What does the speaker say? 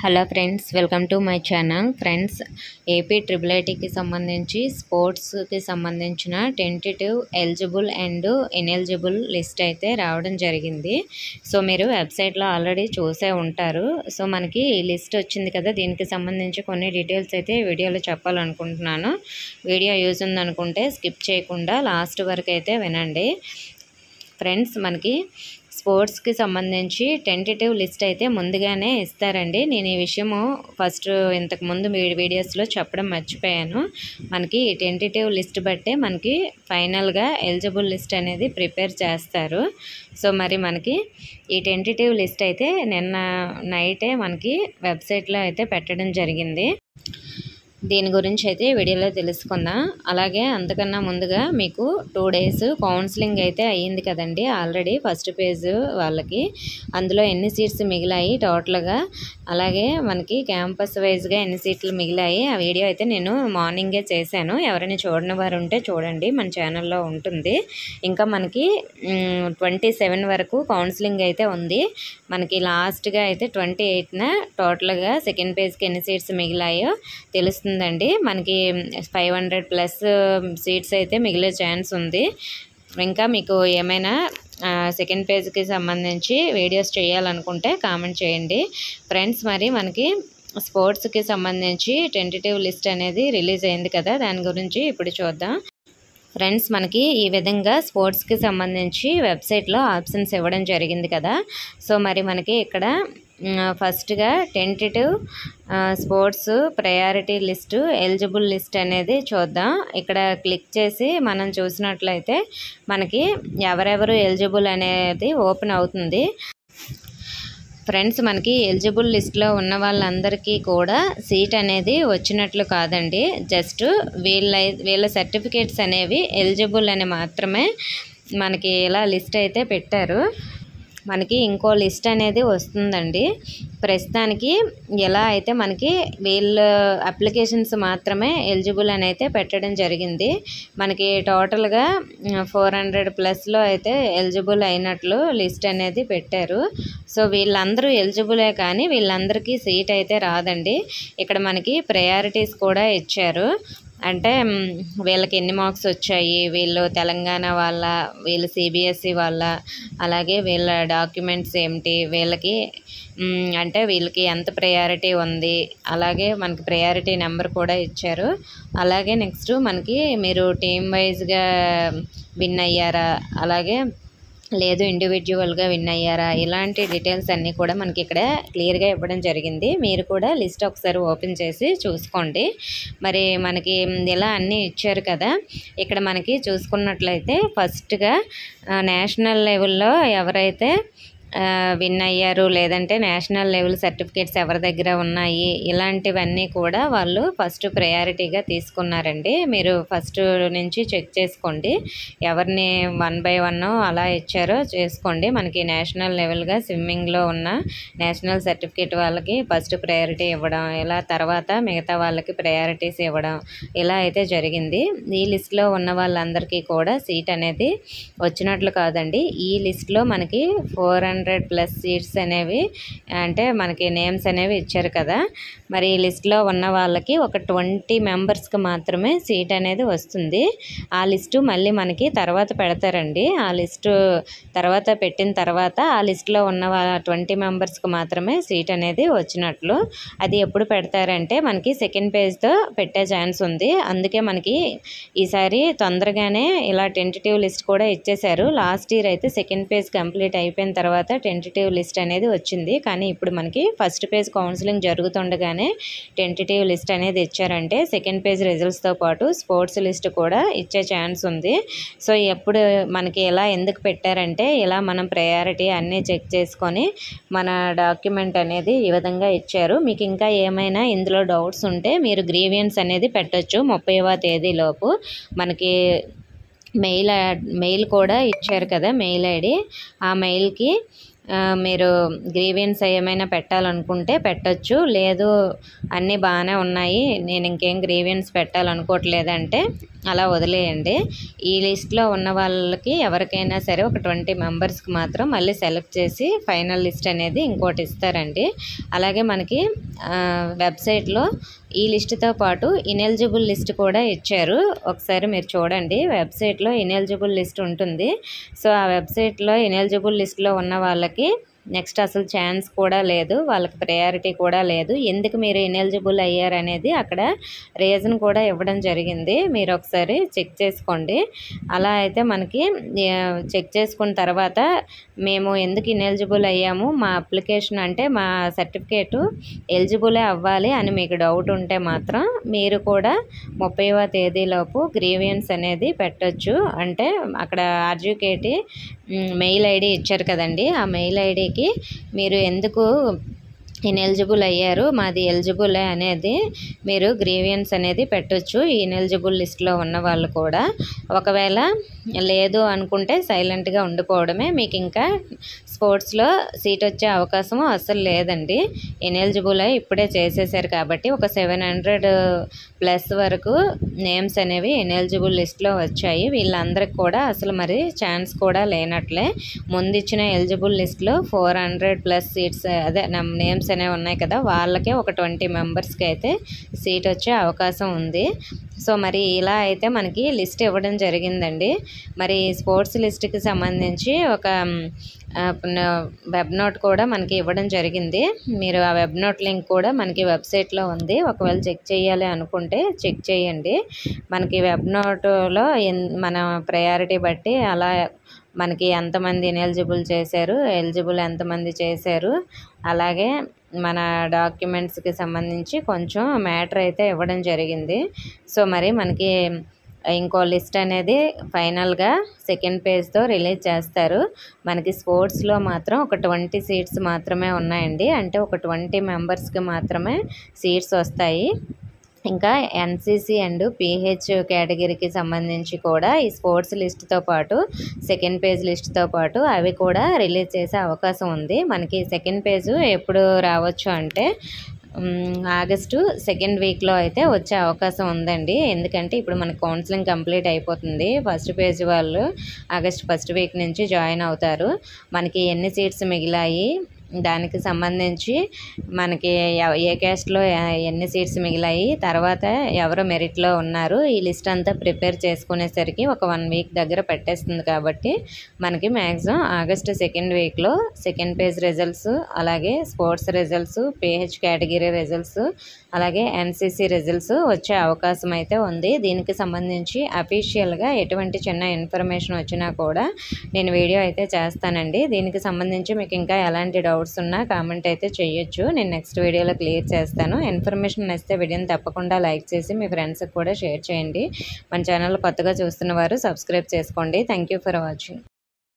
Hello friends, welcome to my channel. Friends, AP triple ఐటీకి సంబంధించి స్పోర్ట్స్కి సంబంధించిన tentative eligible and ineligible list అయితే రావడం జరిగింది. సో మీరు వెబ్సైట్లో ఆల్రెడీ చూసే ఉంటారు. సో మనకి ఈ లిస్ట్ వచ్చింది కదా, దీనికి సంబంధించి కొన్ని డీటెయిల్స్ అయితే వీడియోలో చెప్పాలనుకుంటున్నాను. వీడియో యూజ్ ఉందనుకుంటే స్కిప్ చేయకుండా లాస్ట్ వరకు అయితే వినండి. ఫ్రెండ్స్, మనకి స్పోర్ట్స్కి సంబంధించి టెంటేటివ్ లిస్ట్ అయితే ముందుగానే ఇస్తారండి. నేను ఈ విషయము ఫస్ట్ ఇంతకుముందు వీడియోస్లో చెప్పడం మర్చిపోయాను. మనకి టెంటేటివ్ లిస్ట్ బట్టే మనకి ఫైనల్గా ఎలిజిబుల్ లిస్ట్ అనేది ప్రిపేర్ చేస్తారు. సో మరి మనకి ఈ టెంటేటివ్ లిస్ట్ అయితే నిన్న నైటే మనకి వెబ్సైట్లో అయితే పెట్టడం జరిగింది. దీని గురించి అయితే వీడియోలో తెలుసుకుందాం. అలాగే అంతకన్నా ముందుగా మీకు 2 days కౌన్సిలింగ్ అయితే అయ్యింది కదండి ఆల్రెడీ ఫస్ట్ పేజ్ వాళ్ళకి. అందులో ఎన్ని సీట్స్ మిగిలాయి టోటల్గా, అలాగే మనకి క్యాంపస్ వైజ్గా ఎన్ని సీట్లు మిగిలాయి, ఆ వీడియో అయితే నేను మార్నింగే చేశాను. ఎవరైనా చూడని వారు ఉంటే చూడండి, మన ఛానల్లో ఉంటుంది. ఇంకా మనకి 27 వరకు కౌన్సిలింగ్ అయితే ఉంది. మనకి లాస్ట్గా అయితే 28న టోటల్గా సెకండ్ పేజ్కి ఎన్ని సీట్స్ మిగిలాయో తెలుస్తుందండి. మనకి 500+ సీట్స్ అయితే మిగిలే ఛాన్స్ ఉంది. ఇంకా మీకు ఏమైనా సెకండ్ పేజ్కి సంబంధించి వీడియోస్ చేయాలనుకుంటే కామెంట్ చేయండి. ఫ్రెండ్స్, మరి మనకి స్పోర్ట్స్కి సంబంధించి టెంటేటివ్ లిస్ట్ అనేది రిలీజ్ అయింది కదా, దాని గురించి ఇప్పుడు చూద్దాం. ఫ్రెండ్స్, మనకి ఈ విధంగా స్పోర్ట్స్కి సంబంధించి వెబ్సైట్లో ఆప్షన్స్ ఇవ్వడం జరిగింది కదా. సో మరి మనకి ఇక్కడ ఫస్ట్గా tentative sports priority list eligible list అనేది చూద్దాం. ఇక్కడ క్లిక్ చేసి మనం చూసినట్లయితే మనకి ఎవరెవరు ఎలిజిబుల్ అనేది ఓపెన్ అవుతుంది. ఫ్రెండ్స్, మనకి ఎలిజిబుల్ లిస్ట్లో ఉన్న వాళ్ళందరికీ కూడా సీట్ అనేది వచ్చినట్లు కాదండి. జస్ట్ వీళ్ళ సర్టిఫికేట్స్ అనేవి ఎలిజిబుల్ అని మాత్రమే మనకి ఇలా లిస్ట్ అయితే పెట్టారు. మనకి ఇంకో లిస్ట్ అనేది వస్తుందండి. ప్రస్తుతానికి ఎలా అయితే మనకి వీళ్ళ అప్లికేషన్స్ మాత్రమే ఎలిజిబుల్ అని అయితే పెట్టడం జరిగింది. మనకి టోటల్గా 400+ అయితే ఎలిజిబుల్ అయినట్లు లిస్ట్ అనేది పెట్టారు. సో వీళ్ళందరూ ఎలిజిబులే, కానీ వీళ్ళందరికీ సీట్ అయితే రాదండి. ఇక్కడ మనకి ప్రయారిటీస్ కూడా ఇచ్చారు. అంటే వీళ్ళకి ఎన్ని మార్క్స్ వచ్చాయి, వీళ్ళు తెలంగాణ వాళ్ళ, వీళ్ళు CBSE వాళ్ళ, అలాగే వీళ్ళ డాక్యుమెంట్స్ ఏమిటి, వీళ్ళకి అంటే వీళ్ళకి ఎంత ప్రయారిటీ ఉంది, అలాగే మనకి ప్రయారిటీ నెంబర్ కూడా ఇచ్చారు. అలాగే నెక్స్ట్ మనకి మీరు టీమ్ వైజ్గా విన్ అయ్యారా, అలాగే లేదు ఇండివిజువల్గా విన్ అయ్యారా, ఇలాంటి డీటెయిల్స్ అన్నీ కూడా మనకి ఇక్కడ క్లియర్గా ఇవ్వడం జరిగింది. మీరు కూడా లిస్ట్ ఒకసారి ఓపెన్ చేసి చూసుకోండి. మరి మనకి ఇలా అన్నీ ఇచ్చారు కదా. ఇక్కడ మనకి చూసుకున్నట్లయితే ఫస్ట్గా నేషనల్ లెవెల్లో ఎవరైతే విన్ అయ్యారు, లేదంటే నేషనల్ లెవెల్ సర్టిఫికేట్స్ ఎవరి దగ్గర ఉన్నాయి, ఇలాంటివన్నీ కూడా వాళ్ళు ఫస్ట్ ప్రయారిటీగా తీసుకున్నారండి. మీరు ఫస్ట్ నుంచి చెక్ చేసుకోండి, ఎవరిని 1 by 1 అలా ఇచ్చారో చేసుకోండి. మనకి నేషనల్ లెవెల్గా స్విమ్మింగ్లో ఉన్న నేషనల్ సర్టిఫికేట్ వాళ్ళకి ఫస్ట్ ప్రయారిటీ ఇవ్వడం, ఇలా తర్వాత మిగతా వాళ్ళకి ప్రయారిటీస్ ఇవ్వడం, ఇలా అయితే జరిగింది. ఈ లిస్ట్లో ఉన్న వాళ్ళందరికీ కూడా సీట్ అనేది వచ్చినట్లు కాదండి. ఈ లిస్ట్లో మనకి 400+ సీట్స్ అనేవి, అంటే మనకి నేమ్స్ అనేవి ఇచ్చారు కదా. మరి ఈ లిస్ట్లో ఉన్న వాళ్ళకి ఒక 20 మెంబర్స్కి మాత్రమే సీట్ అనేది వస్తుంది. ఆ లిస్టు మళ్ళీ మనకి తర్వాత పెడతారండి. ఆ లిస్టు తర్వాత పెట్టిన తర్వాత ఆ లిస్ట్లో ఉన్న 20 మెంబర్స్కి మాత్రమే సీట్ అనేది వచ్చినట్లు. అది ఎప్పుడు పెడతారంటే మనకి సెకండ్ పేజ్తో పెట్టే ఛాన్స్ ఉంది. అందుకే మనకి ఈసారి తొందరగానే ఇలా టెంటేటివ్ లిస్ట్ కూడా ఇచ్చేశారు. లాస్ట్ ఇయర్ అయితే సెకండ్ పేజ్ కంప్లీట్ అయిపోయిన తర్వాత టెంటేటివ్ లిస్ట్ అనేది వచ్చింది. కానీ ఇప్పుడు మనకి ఫస్ట్ పేజ్ కౌన్సిలింగ్ జరుగుతుండగానే టెంటేటివ్ లిస్ట్ అనేది ఇచ్చారంటే సెకండ్ పేజ్ రిజల్ట్స్తో పాటు స్పోర్ట్స్ లిస్ట్ కూడా ఇచ్చే ఛాన్స్ ఉంది. సో ఎప్పుడు మనకి ఇలా ఎందుకు పెట్టారంటే ఇలా మనం ప్రయారిటీ అన్నీ చెక్ చేసుకొని మన డాక్యుమెంట్ అనేది ఈ విధంగా ఇచ్చారు. మీకు ఇంకా ఏమైనా ఇందులో డౌట్స్ ఉంటే మీరు గ్రీవియన్స్ అనేది పెట్టొచ్చు 30వ తేదీలోపు. మనకి మెయిల్ కూడా ఇచ్చారు కదా, మెయిల్ ఐడి. ఆ మెయిల్కి మీరు గ్రీవియన్స్ ఏమైనా పెట్టాలనుకుంటే పెట్టచ్చు. లేదు అన్నీ బాగానే ఉన్నాయి, నేను ఇంకేం గ్రీవియన్స్ పెట్టాలనుకోవట్లేదంటే అలా వదిలేయండి. ఈ లిస్ట్లో ఉన్న వాళ్ళకి ఎవరికైనా సరే ఒక 20 మెంబర్స్కి మాత్రం మళ్ళీ సెలెక్ట్ చేసి ఫైనల్ లిస్ట్ అనేది ఇంకోటి ఇస్తారండి. అలాగే మనకి వెబ్సైట్లో ఈ లిస్టుతో పాటు ఇనెలిజిబుల్ లిస్ట్ కూడా ఇచ్చారు. ఒకసారి మీరు చూడండి, వెబ్సైట్లో ఇనెలిజిబుల్ లిస్ట్ ఉంటుంది. సో ఆ వెబ్సైట్లో ఇనెలిజిబుల్ లిస్ట్లో ఉన్న వాళ్ళకి నెక్స్ట్ అసలు ఛాన్స్ కూడా లేదు, వాళ్ళకి ప్రయారిటీ కూడా లేదు. ఎందుకు మీరు ఇనెలిజిబుల్ అయ్యారనేది అక్కడ రీజన్ కూడా ఇవ్వడం జరిగింది. మీరు ఒకసారి చెక్ చేసుకోండి. అలా అయితే మనకి చెక్ చేసుకున్న తర్వాత మేము ఎందుకు ఇనెలిజిబుల్ అయ్యాము, మా అప్లికేషన్ అంటే మా సర్టిఫికేటు ఎలిజిబులే అవ్వాలి అని మీకు డౌట్ ఉంటే మాత్రం మీరు కూడా 30వ తేదీలోపు గ్రీవియన్స్ అనేది పెట్టచ్చు. అంటే అక్కడ ఆర్జీకేటీ మెయిల్ ఐడి ఇచ్చారు కదండి, ఆ మెయిల్ ఐడికి మీరు ఎందుకు ఇనెలిజిబుల్ అయ్యారు, మాది ఎలిజిబులే అనేది మీరు గ్రీవియన్స్ అనేది పెట్టొచ్చు. ఈ ఇనెలిజిబుల్ లిస్ట్లో ఉన్న వాళ్ళు కూడా. ఒకవేళ లేదు అనుకుంటే సైలెంట్గా ఉండిపోవడమే. మీకు ఇంకా స్పోర్ట్స్లో సీట్ వచ్చే అవకాశం అస్సలు లేదండి. ఇనెలిజిబుల్ అయి ఇప్పుడే చేసేసారు కాబట్టి ఒక 700+ వరకు నేమ్స్ అనేవి ఇనెలిజిబుల్ లిస్ట్లో వచ్చాయి. వీళ్ళందరికి కూడా అసలు మరి ఛాన్స్ కూడా లేనట్లే. ముందు ఇచ్చిన ఎలిజిబుల్ లిస్ట్లో 400+ సీట్స్ అదే నేమ్స్ అనేవి ఉన్నాయి కదా, వాళ్ళకే ఒక 20 మెంబర్స్కి అయితే సీట్ వచ్చే అవకాశం ఉంది. సో మరి ఇలా అయితే మనకి లిస్ట్ ఇవ్వడం జరిగిందండి. మరి స్పోర్ట్స్ లిస్ట్కి సంబంధించి ఒక వెబ్ నోట్ కూడా మనకి ఇవ్వడం జరిగింది. మీరు ఆ వెబ్ నోట్ లింక్ కూడా మనకి వెబ్సైట్లో ఉంది. ఒకవేళ చెక్ చేయాలి అనుకుంటే చెక్ చేయండి. మనకి వెబ్ నోట్లో మన ప్రయారిటీ బట్టి అలా మనకి ఎంతమంది ఇనెలిజిబుల్ చేశారు, ఎలిజిబుల్ ఎంతమంది చేశారు, అలాగే మన డాక్యుమెంట్స్కి సంబంధించి కొంచెం మ్యాటర్ అయితే ఇవ్వడం జరిగింది. సో మరి మనకి ఇంకో లిస్ట్ అనేది ఫైనల్గా సెకండ్ పేజ్తో రిలీజ్ చేస్తారు. మనకి స్పోర్ట్స్లో మాత్రం ఒక 20 సీట్స్ మాత్రమే ఉన్నాయండి. అంటే ఒక 20 మెంబర్స్కి మాత్రమే సీట్స్ వస్తాయి. ఇంకా ఎన్సీసీ అండ్ పీహెచ్ కేటగిరీకి సంబంధించి కూడా ఈ స్పోర్ట్స్ లిస్ట్తో పాటు సెకండ్ పేజ్ లిస్ట్తో పాటు అవి కూడా రిలీజ్ చేసే అవకాశం ఉంది. మనకి సెకండ్ పేజ్ ఎప్పుడు రావచ్చు అంటే ఆగస్టు సెకండ్ వీక్లో అయితే వచ్చే అవకాశం ఉందండి. ఎందుకంటే ఇప్పుడు మనకి కౌన్సిలింగ్ కంప్లీట్ అయిపోతుంది. ఫస్ట్ పేజ్ వాళ్ళు ఆగస్ట్ ఫస్ట్ వీక్ నుంచి జాయిన్ అవుతారు. మనకి ఎన్ని సీట్స్ మిగిలాయి, దానికి సంబంధించి మనకి ఏ క్యాస్ట్లో ఎన్ని సీట్స్ మిగిలాయి, తర్వాత ఎవరు మెరిట్లో ఉన్నారు, ఈ లిస్ట్ అంతా ప్రిపేర్ చేసుకునేసరికి ఒక 1 వీక్ దగ్గర పెట్టేస్తుంది. కాబట్టి మనకి మ్యాక్సిమం ఆగస్టు సెకండ్ వీక్లో సెకండ్ పేజ్ రిజల్ట్స్, అలాగే sports results, pH category results, అలాగే ఎన్సీసీ రిజల్ట్స్ వచ్చే అవకాశం అయితే ఉంది. దీనికి సంబంధించి అఫీషియల్గా ఎటువంటి చిన్న ఇన్ఫర్మేషన్ వచ్చినా కూడా నేను వీడియో అయితే చేస్తానండి. దీనికి సంబంధించి మీకు ఇంకా ఎలాంటి డౌట్స్ ఉన్నా కామెంట్ అయితే చేయొచ్చు. నేను నెక్స్ట్ వీడియోలో క్లియర్ చేస్తాను. ఇన్ఫర్మేషన్ నచ్చితే వీడియోని తప్పకుండా లైక్ చేసి మీ ఫ్రెండ్స్కి కూడా షేర్ చేయండి. మన ఛానల్ కొత్తగా చూస్తున్న వారు సబ్స్క్రైబ్ చేసుకోండి. Thank you for watching.